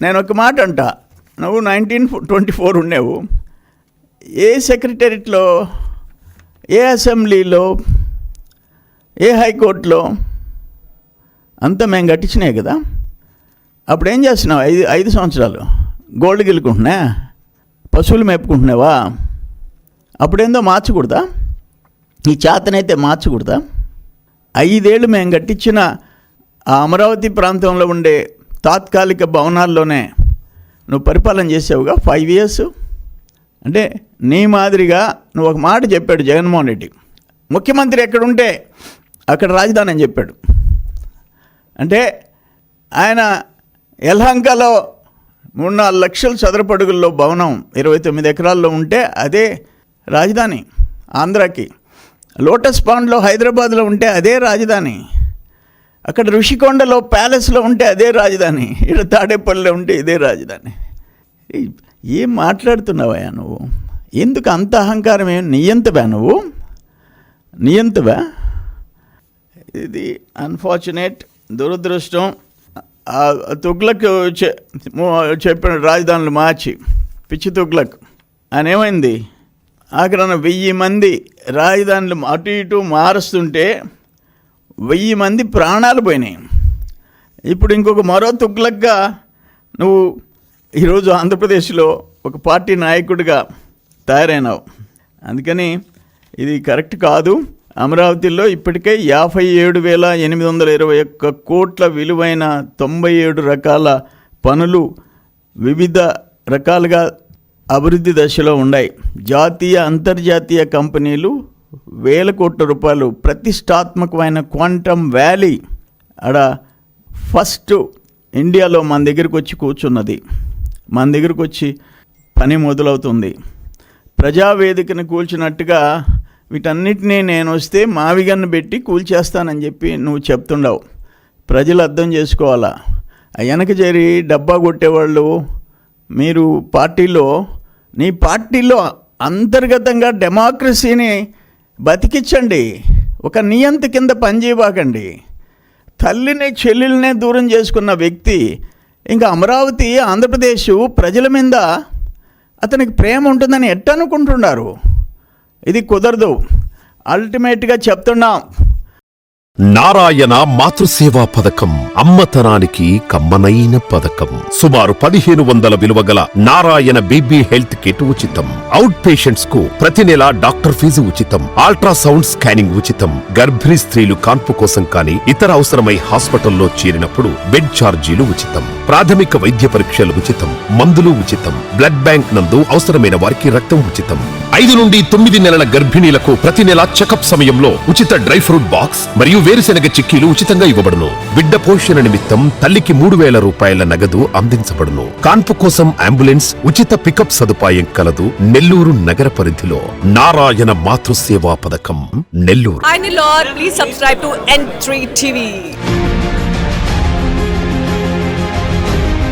నేను ఒక మాట అంటా, నువ్వు 1924 ఉండేవు, ఏ సెక్రటేరియట్లో, ఏ అసెంబ్లీలో, ఏ హైకోర్టులో అంతా మేము కట్టించినాయి కదా. అప్పుడు ఏం చేస్తున్నావు? 5 సంవత్సరాలు గోల్డ్ గిల్లుకుంటున్నా, పశువులు మేపుకుంటున్నావా? అప్పుడేందో మార్చకూడదా? ఈ చేతనైతే మార్చకూడదా? 5 ఏళ్ళు మేము కట్టించిన ఆ అమరావతి ప్రాంతంలో ఉండే తాత్కాలిక భవనాల్లోనే నువ్వు పరిపాలన చేసావుగా 5 years. అంటే నీ మాదిరిగా నువ్వు ఒక మాట చెప్పాడు జగన్మోహన్ రెడ్డి, ముఖ్యమంత్రి ఎక్కడుంటే అక్కడ రాజధాని అని చెప్పాడు. అంటే ఆయన యలహంకలో 3-4 లక్షల చదరపడుగుల్లో భవనం 29 ఎకరాల్లో ఉంటే అదే రాజధాని ఆంధ్రాకి. లోటస్ పాండ్లో హైదరాబాద్లో ఉంటే అదే రాజధాని. అక్కడ ఋషికొండలో ప్యాలెస్లో ఉంటే అదే రాజధాని. ఇక్కడ తాడేపల్లిలో ఉంటే ఇదే రాజధాని. ఏం మాట్లాడుతున్నావా నువ్వు? ఎందుకు అంత అహంకారం? ఏం నియంతవా నువ్వు? నియంతవా? ఇది అన్ఫార్చునేట్, దురదృష్టం. తుగ్లక్ చెప్పిన రాజధానులు మార్చి, పిచ్చి తుగ్లక్ ఆయన ఏమైంది? అక్కడ 1000 మంది రాజధానులు అటు ఇటు మారుస్తుంటే 1000 మంది ప్రాణాలు పోయినాయి. ఇప్పుడు ఇంకొక మరో తుగ్లక్గా నువ్వు ఈరోజు ఆంధ్రప్రదేశ్లో ఒక పార్టీ నాయకుడిగా తయారైనావు. అందుకని ఇది కరెక్ట్ కాదు. అమరావతిలో ఇప్పటికే 57,821 కోట్ల విలువైన 97 రకాల పనులు వివిధ రకాలుగా అభివృద్ధి దశలో ఉన్నాయి. జాతీయ అంతర్జాతీయ కంపెనీలు వేల కోట్ల రూపాయలు ప్రతిష్టాత్మకమైన క్వాంటమ్ వ్యాలీ ఆడ ఫస్ట్ ఇండియాలో మన దగ్గరికి వచ్చి కూర్చున్నది. మన దగ్గరికి వచ్చి పని మొదలవుతుంది. ప్రజావేదికను కూల్చినట్టుగా వీటన్నిటినీ నేను వస్తే మావిగన్ను పెట్టి కూల్చేస్తానని చెప్పి నువ్వు చెప్తుండవు. ప్రజలు అర్థం చేసుకోవాలా. వెనక చేరి డబ్బా కొట్టేవాళ్ళు మీరు పార్టీలో, నీ పార్టీలో అంతర్గతంగా డెమోక్రసీని బతికించండి. ఒక నియంత కింద పనిచేయబాకండి. తల్లిని చెల్లెల్నే దూరం చేసుకున్న వ్యక్తి ఇంకా అమరావతి ఆంధ్రప్రదేశ్ ప్రజల మీద అతనికి ప్రేమ ఉంటుందని ఎట్టనుకుంటున్నారు? ఇది కుదరదు. అల్టిమేట్గా చెప్తున్నాం, నారాయణ మాతృసేవా పథకం అమ్మతనానికి కమ్మనైన పథకం. సుమారు 1500 విలువ గల నారాయణ బేబీ హెల్త్ కిట్ ఉచితం. అవుట్ పేషెంట్స్ కు ప్రతి నెల డాక్టర్ ఫీజు ఉచితం. అల్ట్రాసౌండ్ స్కానింగ్ ఉచితం. గర్భిణీ స్త్రీలు కాన్పు కోసం కానీ ఇతర అవసరమై హాస్పిటల్లో చేరినప్పుడు బెడ్ ఛార్జీలు ఉచితం. ప్రాథమిక వైద్య పరీక్షలు ఉచితం. మందులు ఉచితం. బ్లడ్ బ్యాంక్ నందు అవసరమైన వారికి రక్తం ఉచితం. 5 నుండి 9 నెలల గర్భిణీలకు ప్రతి నెల చెకప్ సమయంలో ఉచిత డ్రై ఫ్రూట్ బాక్స్ మరియు వేరుశెనగ చిక్కీలు ఉచితంగా ఇవ్వబడును. బిడ్డ పోషణ నిమిత్తం తల్లికి 3,000 రూపాయల నగదు అందించబడును. కాన్పు కోసం అంబులెన్స్ ఉచిత పికప్ సదుపాయం కలదు. నెల్లూరు నగర పరిధిలో నారాయణ మాతృసేవా పథకం Nellore. Please subscribe to N3 TV.